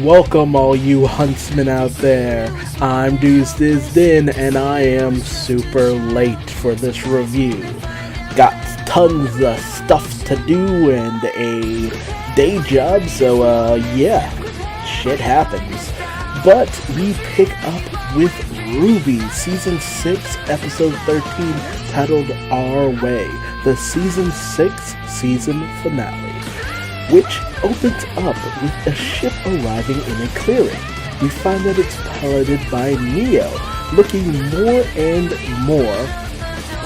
Welcome all you huntsmen out there. I'm Duuz-Diz-Din and I am super late for this review. Got tons of stuff to do and a day job, so yeah, shit happens. But we pick up with RWBY Season 6, Episode 13, titled RWBY, the Season 6 season finale, which opens up with a ship arriving in a clearing. We find that it's piloted by Neo, looking more and more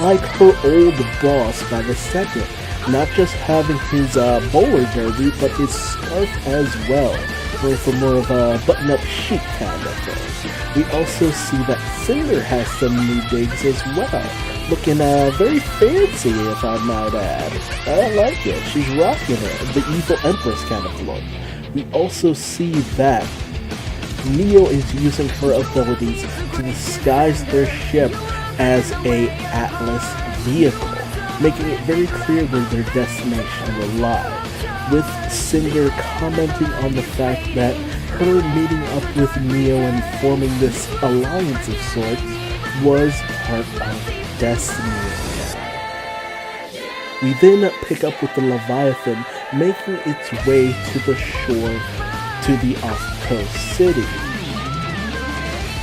like her old boss by the second, not just having his bowler derby, but his scarf as well, going for more of a button-up chic kind of thing. We also see that Cinder has some new digs as well, looking very fancy, if I might add. I like it. She's rocking it, the evil empress kind of look. We also see that Neo is using her abilities to disguise their ship as a Atlas vehicle, making it very clear where their destination will lie, with Cinder commenting on the fact that her meeting up with Neo and forming this alliance of sorts was part of destiny. We then pick up with the Leviathan making its way to the shore to the off-coast city,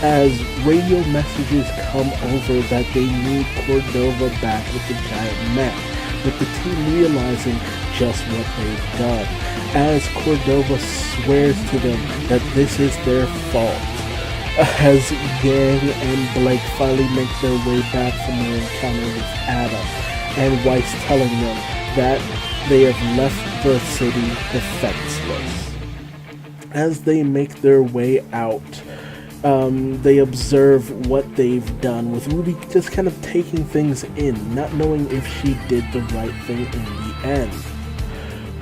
as radio messages come over that they need Cordova back with the giant mech, with the team realizing just what they've done, as Cordova swears to them that this is their fault. As Yang and Blake finally make their way back from their encounter with Adam, and Weiss telling them that they have left the city defenseless. As they make their way out, they observe what they've done, with RWBY just kind of taking things in, not knowing if she did the right thing in the end.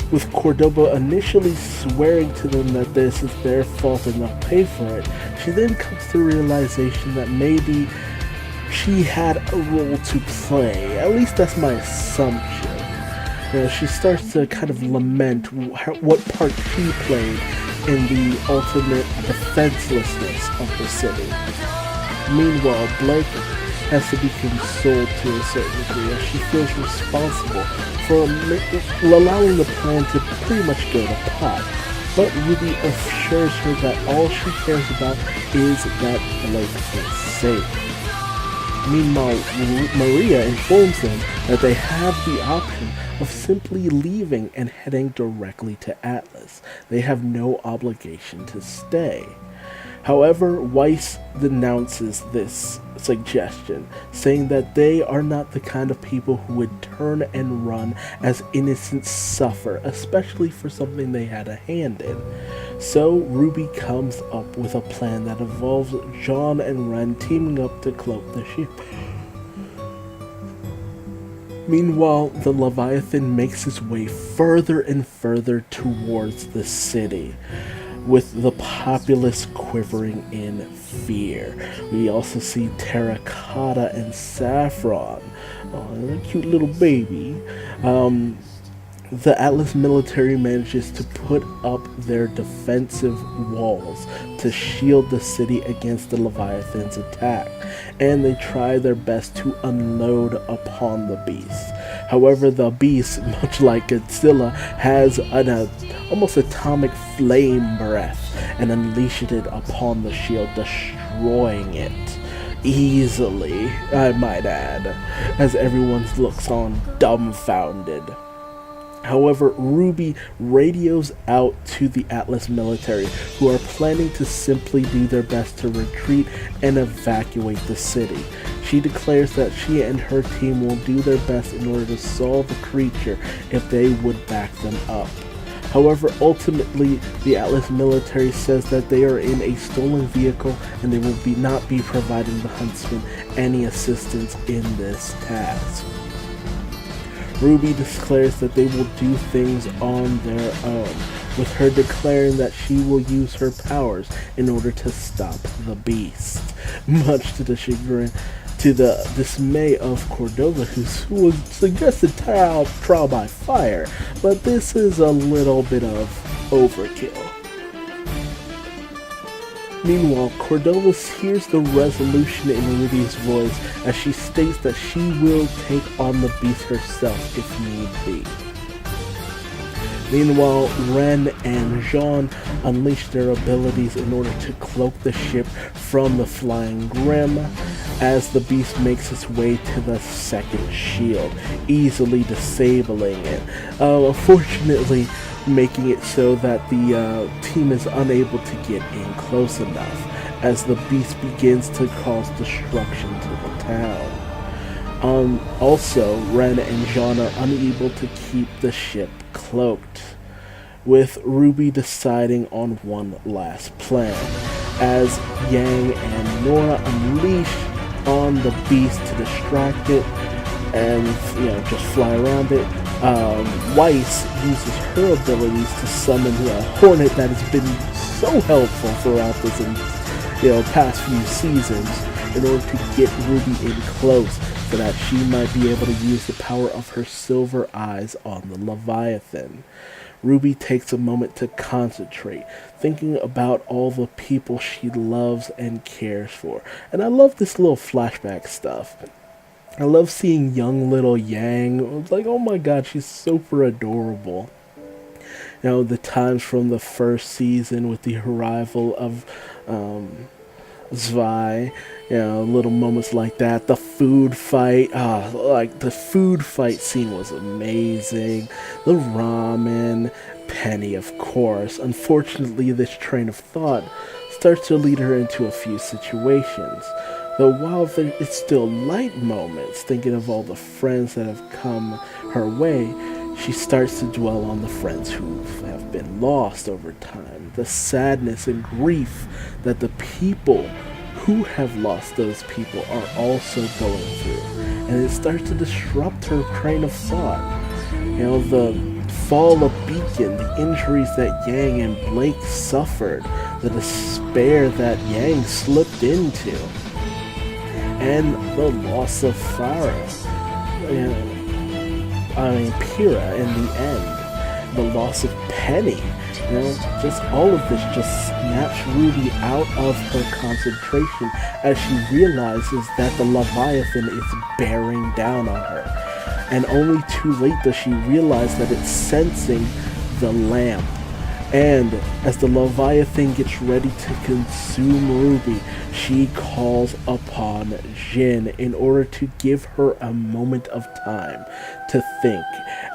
With Cordova initially swearing to them that this is their fault and they'll pay for it, she then comes to the realization that maybe she had a role to play. At least that's my assumption. She starts to kind of lament what part she played in the ultimate defenselessness of the city. Meanwhile, Blake has to be consoled to a certain degree, as she feels responsible for allowing the plan to pretty much go to pot. But RWBY assures her that all she cares about is that Blake is safe. Meanwhile, Maria informs them that they have the option of simply leaving and heading directly to Atlas. They have no obligation to stay. However, Weiss denounces this suggestion, saying that they are not the kind of people who would turn and run as innocents suffer, especially for something they had a hand in. So RWBY comes up with a plan that involves John and Ren teaming up to cloak the ship. Meanwhile, the Leviathan makes its way further and further towards the city, with the populace quivering in fear. We also see Terracotta and Saffron, a cute little baby. The Atlas military manages to put up their defensive walls to shield the city against the Leviathan's attack, and they try their best to unload upon the beast. However, the beast, much like Godzilla, has an almost atomic flame breath and unleashed it upon the shield, destroying it easily, I might add, as everyone looks on dumbfounded. However, RWBY radios out to the Atlas military, who are planning to simply do their best to retreat and evacuate the city. She declares that she and her team will do their best in order to solve the creature if they would back them up. However, ultimately, the Atlas military says that they are in a stolen vehicle and they will not be providing the Huntsmen any assistance in this task. RWBY declares that they will do things on their own, with her declaring that she will use her powers in order to stop the beast, much to the dismay of Cordova, who was suggested trial by fire, but this is a little bit of overkill. Meanwhile, Cordova hears the resolution in RWBY's voice as she states that she will take on the beast herself if need be. Meanwhile, Ren and Jean unleash their abilities in order to cloak the ship from the Flying Grim as the beast makes its way to the second shield, easily disabling it. Unfortunately, making it so that the team is unable to get in close enough as the beast begins to cause destruction to the town. Also, Ren and Jean are unable to keep the ship cloaked, with RWBY deciding on one last plan, as Yang and Nora unleash on the beast to distract it and, just fly around it. Weiss uses her abilities to summon a hornet that has been so helpful throughout this, past few seasons in order to get RWBY in close so that she might be able to use the power of her silver eyes on the Leviathan. RWBY takes a moment to concentrate, thinking about all the people she loves and cares for. And I love this little flashback stuff. I love seeing young little Yang. It's like, oh my god, she's super adorable. The times from the first season with the arrival of Zwei, little moments like that. The food fight, the food fight scene was amazing. The ramen, Penny, of course. Unfortunately, this train of thought starts to lead her into a few situations. Though while it's still light moments, thinking of all the friends that have come her way, she starts to dwell on the friends who have been lost over time. The sadness and grief that the people who have lost those people are also going through. And it starts to disrupt her train of thought. The fall of Beacon, the injuries that Yang and Blake suffered, the despair that Yang slipped into, and the loss of Farah. Pyrrha in the end. The loss of Penny. Just all of this just snaps RWBY out of her concentration as she realizes that the Leviathan is bearing down on her. And only too late does she realize that it's sensing the lamp. And as the Leviathan gets ready to consume RWBY, she calls upon Jin in order to give her a moment of time to think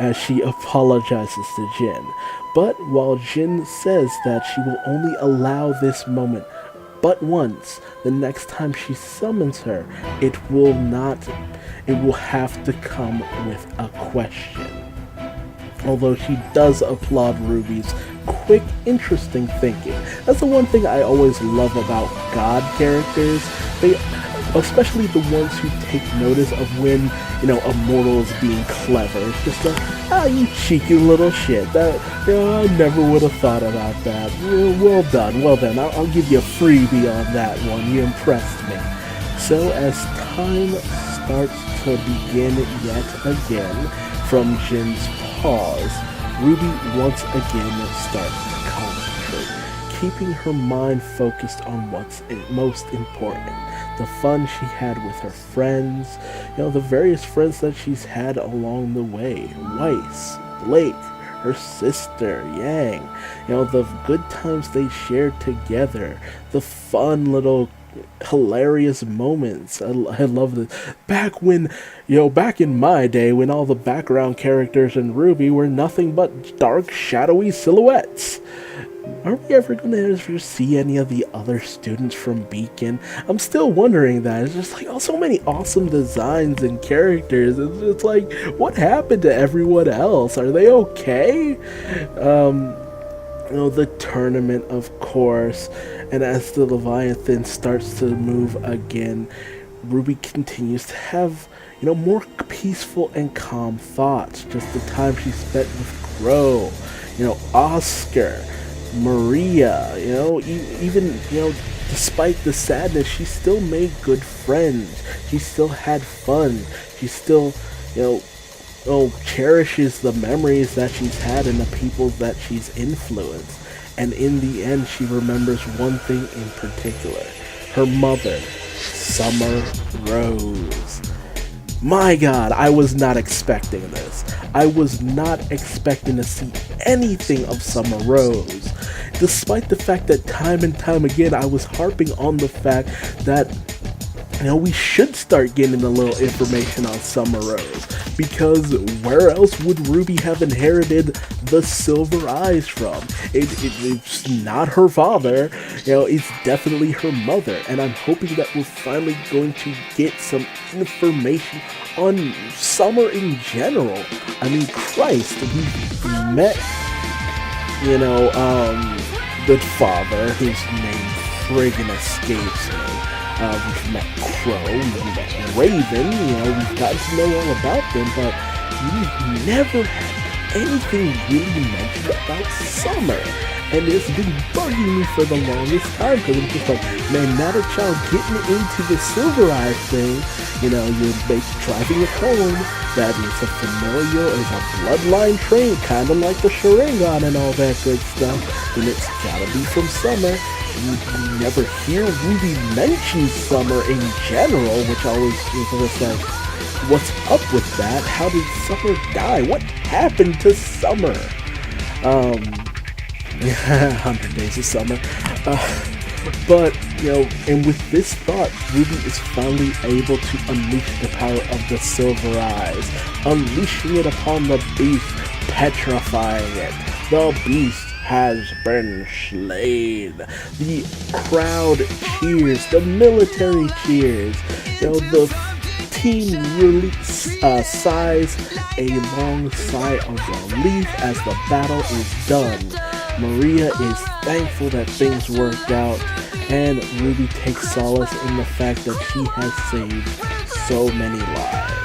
as she apologizes to Jin. But while Jin says that she will only allow this moment but once, the next time she summons her, it will have to come with a question. Although she does applaud RWBY's quick, interesting thinking. That's the one thing I always love about God characters. Especially the ones who take notice of when, a mortal is being clever. It's just like, you cheeky little shit. That, I never would have thought about that. Well done. I'll give you a freebie on that one. You impressed me. So as time starts to begin yet again from Jin's pause, RWBY once again starts to concentrate, keeping her mind focused on what's most important. The fun she had with her friends, the various friends that she's had along the way. Weiss, Blake, her sister, Yang, the good times they shared together, the fun little hilarious moments. I love this. Back in my day when all the background characters in RWBY were nothing but dark, shadowy silhouettes. Are we ever going to ever see any of the other students from Beacon? I'm still wondering that. It's just like, so many awesome designs and characters. It's like, what happened to everyone else? Are they okay? The tournament, of course. And as the Leviathan starts to move again, RWBY continues to have, more peaceful and calm thoughts. Just the time she spent with Crow, Oscar, Maria, even, despite the sadness, she still made good friends. She still had fun. She still, cherishes the memories that she's had and the people that she's influenced. And in the end, she remembers one thing in particular. Her mother, Summer Rose. My God, I was not expecting this. I was not expecting to see anything of Summer Rose. Despite the fact that time and time again I was harping on the fact that we should start getting a little information on Summer Rose, because where else would RWBY have inherited the silver eyes from? It's not her father, it's definitely her mother, and I'm hoping that we're finally going to get some information on Summer in general. I mean, Christ, we met, the father, whose name friggin' escapes me. We've met Crow, we've met Raven, we've gotten to know all about them, but we've never had anything really mentioned about Summer. And it's been bugging me for the longest time, because I'm just like, man, now that y'all getting into the Silver Eye thing, you're driving it home that it's a familial, it's a bloodline trait, kind of like the Sharingan and all that good stuff, then it's gotta be from Summer. You never hear RWBY mention Summer in general, which always was like, what's up with that? How did Summer die? What happened to Summer? 100 Days of Summer. But, and with this thought, RWBY is finally able to unleash the power of the Silver Eyes, unleashing it upon the beast, petrifying it. The beast has been slain. The crowd cheers, the military cheers, the team really sighs a long sigh of relief as the battle is done. Maria is thankful that things worked out, and RWBY takes solace in the fact that she has saved so many lives.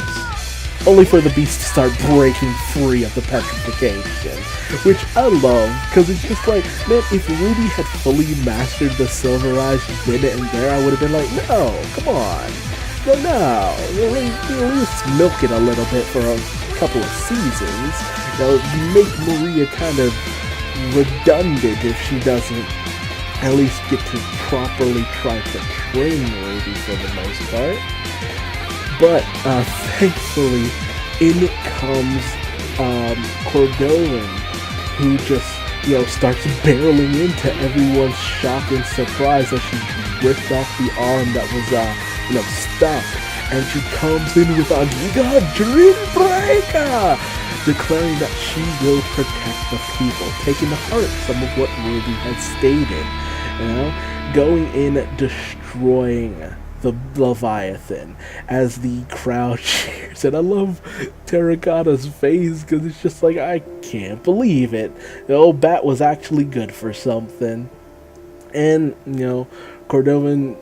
Only for the beast to start breaking free of the petrification, which I love, because it's just like, man, if RWBY had fully mastered the Silver Eyes then and there, I would have been like, no, come on, no, at least milk it a little bit for a couple of seasons. Make Maria kind of redundant if she doesn't at least get to properly try to train RWBY for the most part. But thankfully, in comes Cordovan, who just starts barreling into everyone's shock and surprise as she ripped off the arm that was stuck, and she comes in with a Giga Dream Breaker, declaring that she will protect the people, taking to heart some of what RWBY had stated, going in, destroying the Leviathan as the crowd cheers. And I love Terracotta's face, because it's just like, I can't believe it. The old bat was actually good for something. And, Cordovan,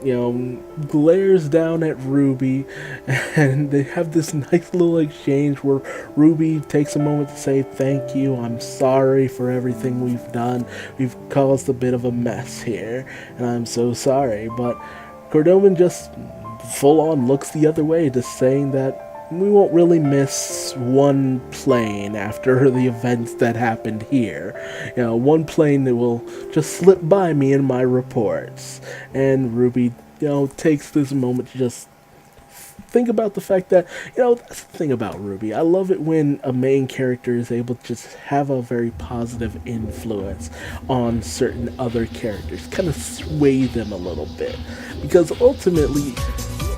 glares down at RWBY, and they have this nice little exchange where RWBY takes a moment to say, thank you, I'm sorry for everything we've done. We've caused a bit of a mess here, and I'm so sorry. But Cordovan just full on looks the other way, just saying that we won't really miss one plane after the events that happened here. One plane that will just slip by me in my reports. And RWBY, takes this moment to just think about the fact that, that's the thing about RWBY. I love it when a main character is able to just have a very positive influence on certain other characters, kind of sway them a little bit. Because ultimately,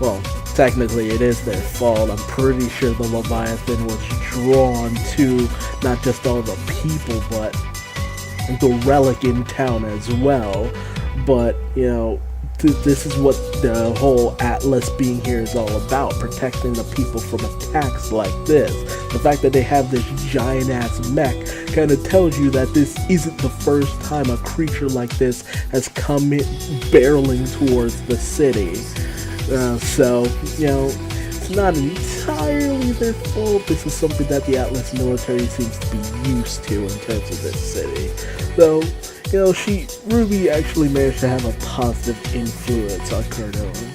well, technically it is their fault. I'm pretty sure the Leviathan was drawn to not just all the people, but the relic in town as well. But, this is what the whole Atlas being here is all about, protecting the people from attacks like this. The fact that they have this giant-ass mech kind of tells you that this isn't the first time a creature like this has come in barreling towards the city. So, it's not entirely their fault. This is something that the Atlas military seems to be used to in terms of this city. So, RWBY actually managed to have a positive influence on Cordovan.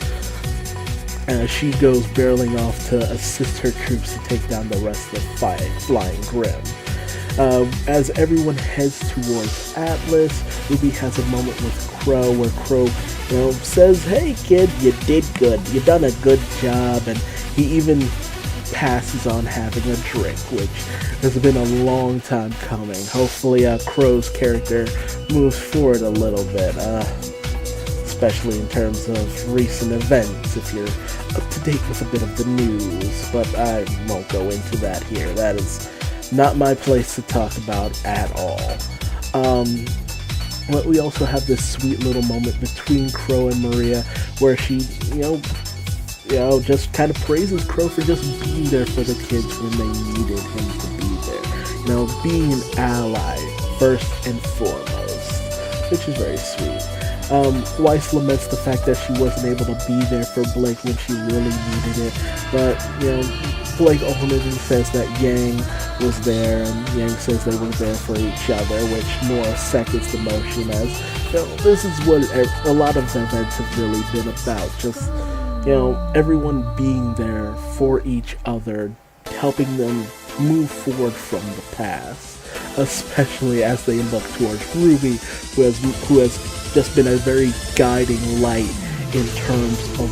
She goes barreling off to assist her troops to take down the rest of the Flying Grim. As everyone heads towards Atlas, RWBY has a moment with Crow where Crow, says, "Hey kid, you did good. You done a good job," and he even passes on having a drink, which has been a long time coming. Hopefully, Crow's character moves forward a little bit, especially in terms of recent events, if you're up to date with a bit of the news, but I won't go into that here. That is not my place to talk about at all. But we also have this sweet little moment between Crow and Maria where she, just kind of praises Crow for just being there for the kids when they needed him to be there. Being an ally first and foremost, which is very sweet. Weiss laments the fact that she wasn't able to be there for Blake when she really needed it, but, Blake ultimately says that Yang was there, and Yang says they were there for each other, which Nora seconds the motion as, this is what a lot of the events have really been about, just, everyone being there for each other, helping them move forward from the past, especially as they look towards RWBY, who has just been a very guiding light in terms of,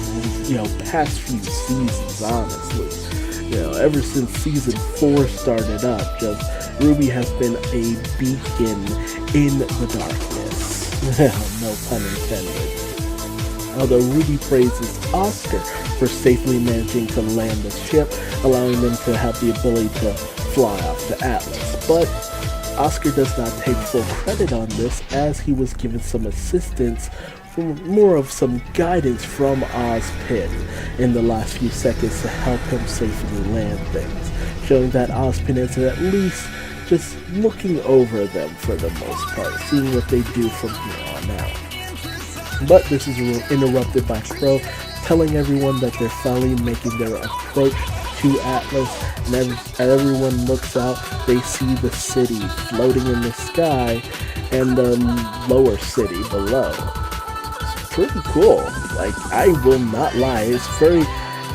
past few seasons, honestly. Ever since season 4 started up, RWBY has been a beacon in the darkness. No pun intended. Although RWBY praises Oscar for safely managing to land the ship, allowing them to have the ability to fly off to Atlas. But Oscar does not take full credit on this, as he was given some assistance, more of some guidance from Ozpin in the last few seconds to help him safely land things, showing that Ozpin is at least just looking over them for the most part, seeing what they do from here on out. But this is interrupted by Crow telling everyone that they're finally making their approach to Atlas, and as everyone looks out, they see the city floating in the sky and the lower city below. It's pretty cool. I will not lie, it's very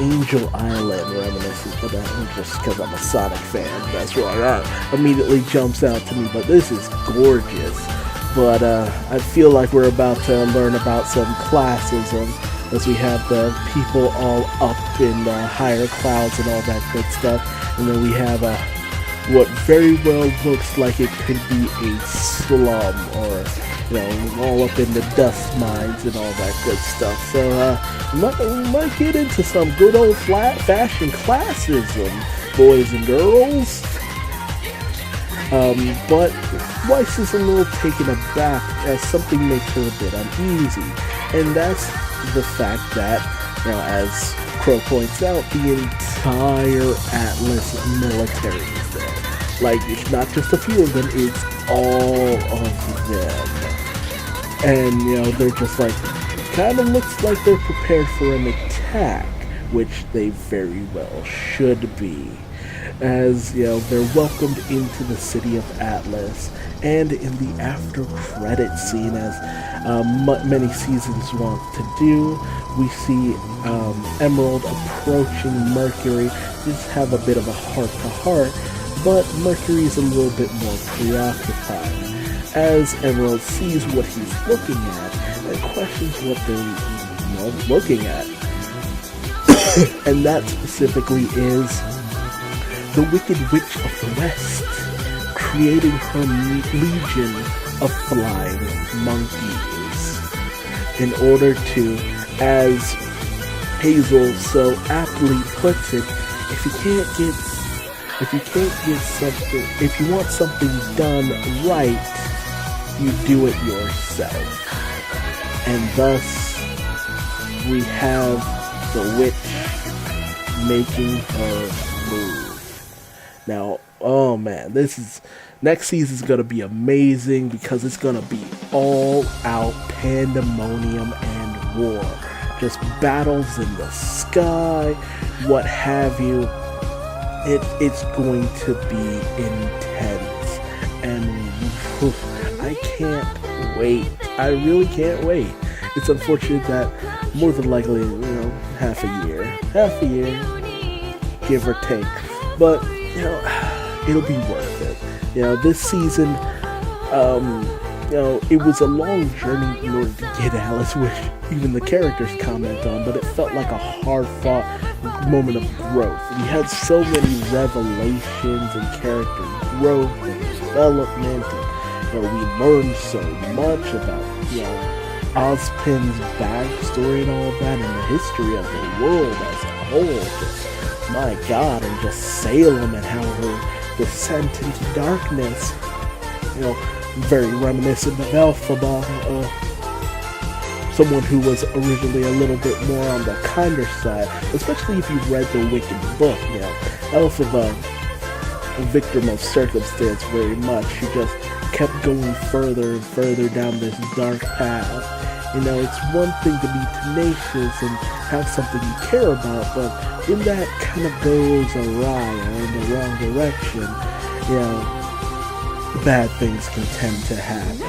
Angel Island reminiscent, but just because I'm a Sonic fan, that's why that immediately jumps out to me, but this is gorgeous. But I feel like we're about to learn about some classism, as we have the people all up in the higher clouds and all that good stuff, and then we have what very well looks like it could be a slum, or all up in the dust mines and all that good stuff. So we might get into some good old fashioned classism, boys and girls. But Weiss is a little taken aback as something makes her a bit uneasy, and that's the fact that, as Crow points out, the entire Atlas military is there. It's not just a few of them, it's all of them. And, they're just kind of looks like they're prepared for an attack, which they very well should be. As, they're welcomed into the city of Atlas, and in the after credit scene, as many seasons want to do, we see Emerald approaching Mercury, just have a bit of a heart-to-heart, but Mercury is a little bit more preoccupied, as Emerald sees what he's looking at, and questions what they're looking at. And that specifically is the Wicked Witch of the West, creating her legion of flying monkeys in order to, as Hazel so aptly puts it, if you want something done right, you do it yourself. And thus we have the witch making her move. Now, oh man, next season's gonna be amazing, because it's gonna be all out pandemonium and war. Just battles in the sky, what have you. It's going to be intense, and I can't wait. I really can't wait. It's unfortunate that more than likely, half a year, give or take, but it'll be worth it. This season, it was a long journey in order to get Alice, which even the characters comment on, but it felt like a hard-fought moment of growth. We had so many revelations and character growth and development, and we learned so much about, Ozpin's backstory and all of that, and the history of the world as a whole. Just, my God, and just Salem and how her descent into darkness, very reminiscent of Elphaba, someone who was originally a little bit more on the kinder side, especially if you've read the Wicked book. Elphaba, a victim of circumstance very much. She just kept going further and further down this dark path. It's one thing to be tenacious and have something you care about, but when that kind of goes awry or in the wrong direction, bad things can tend to happen.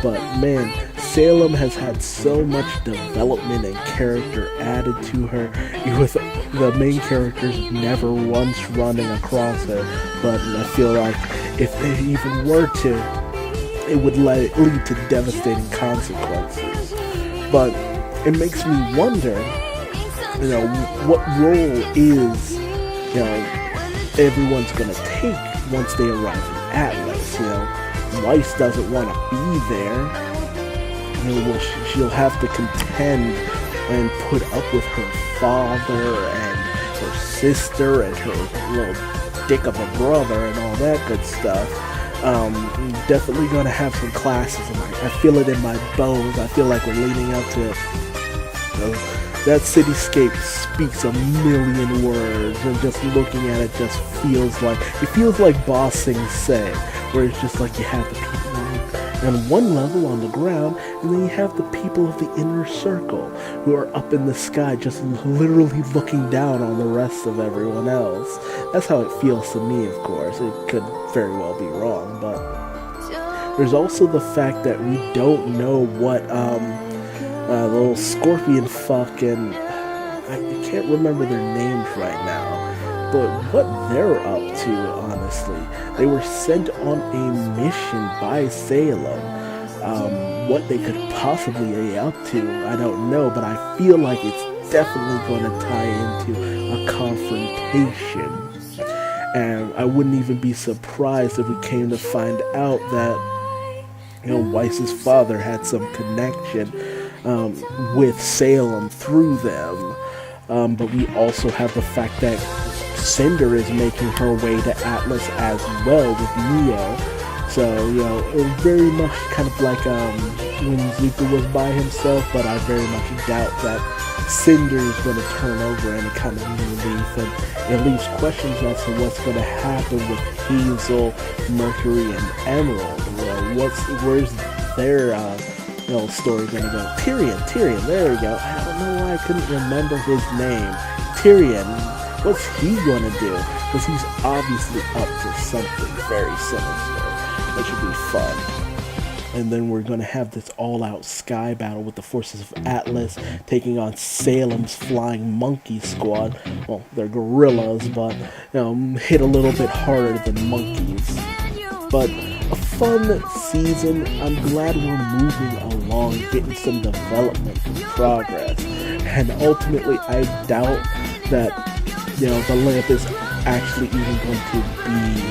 But man, Salem has had so much development and character added to her, with the main characters never once running across her. But I feel like if they even were to, it would lead to devastating consequences. But it makes me wonder, what role is, everyone's gonna take once they arrive in Atlas. Weiss doesn't want to be there. She'll have to contend and put up with her father and her sister and her little dick of a brother and all that good stuff. Definitely gonna have some classes, and I feel it in my bones. I feel like we're leading up to it. That cityscape speaks a million words, and just looking at it just feels like Boss Sing Say, where it's just like you have the people on one level on the ground, and then you have the people of the inner circle who are up in the sky just literally looking down on the rest of everyone else. That's how it feels to me, of course. It could very well be wrong, but there's also the fact that we don't know what the little scorpion fuck, and I can't remember their names right now, but what they're up to, honestly. They were sent on a mission by Salem. What they could possibly be up to, I don't know, but I feel like it's definitely going to tie into a confrontation. And I wouldn't even be surprised if we came to find out that, Weiss's father had some connection with Salem through them. But we also have the fact that Cinder is making her way to Atlas as well with Neo. So, very much kind of like when Zuko was by himself, but I very much doubt that Cinder is going to turn over any kind of new leaf, and it leaves questions as to what's going to happen with Hazel, Mercury, and Emerald. Where's their story going to go? Tyrion, there we go. I don't know why I couldn't remember his name. Tyrion, what's he going to do? Because he's obviously up to something very sinister. That should be fun. And then we're going to have this all-out sky battle with the forces of Atlas taking on Salem's flying monkey squad. Well, they're gorillas, but hit a little bit harder than monkeys. But a fun season. I'm glad we're moving along, getting some development and progress. And ultimately, I doubt that the lamp is actually even going to be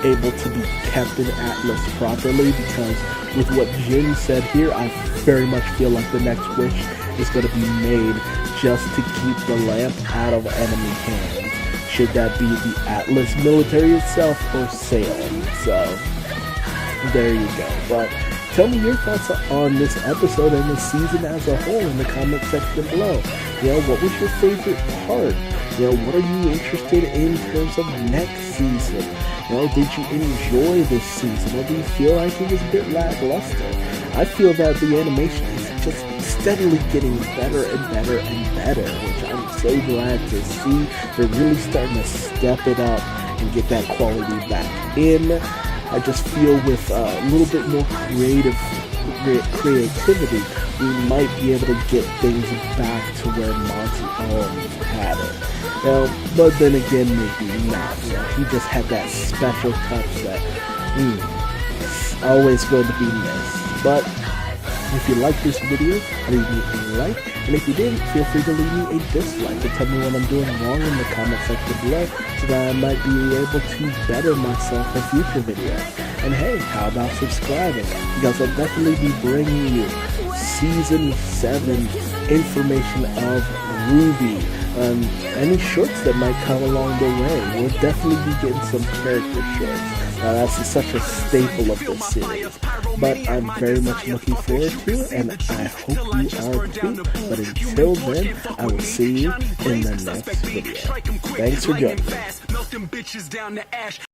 able to be kept in Atlas properly, because with what Jin said here, I very much feel like the next wish is going to be made just to keep the lamp out of enemy hands. Should that be the Atlas military itself or Salem? So there you go. But tell me your thoughts on this episode and the season as a whole in the comment section below. What was your favorite part? What are you interested in terms of next season? Did you enjoy this season, or do you feel like it was a bit lackluster? I feel that the animation is just steadily getting better and better and better, which I'm so glad to see. They're really starting to step it up and get that quality back in. I just feel with a little bit more creative creativity, we might be able to get things back to where Monty always had it. But then again, maybe not. He just had that special touch that is always going to be missed. But if you like this video, leave me a like, and if you didn't, feel free to leave me a dislike and tell me what I'm doing wrong in the comment section below so that I might be able to better myself for future videos. And hey, how about subscribing? Because I'll definitely be bringing you Season 7 information of RWBY. Any shorts that might come along the way. We'll definitely be getting some character shorts. Now that's such a staple of this series. But I'm very much looking forward to it, and I hope you are too. But until then, I will see you in the next video. Thanks for joining me.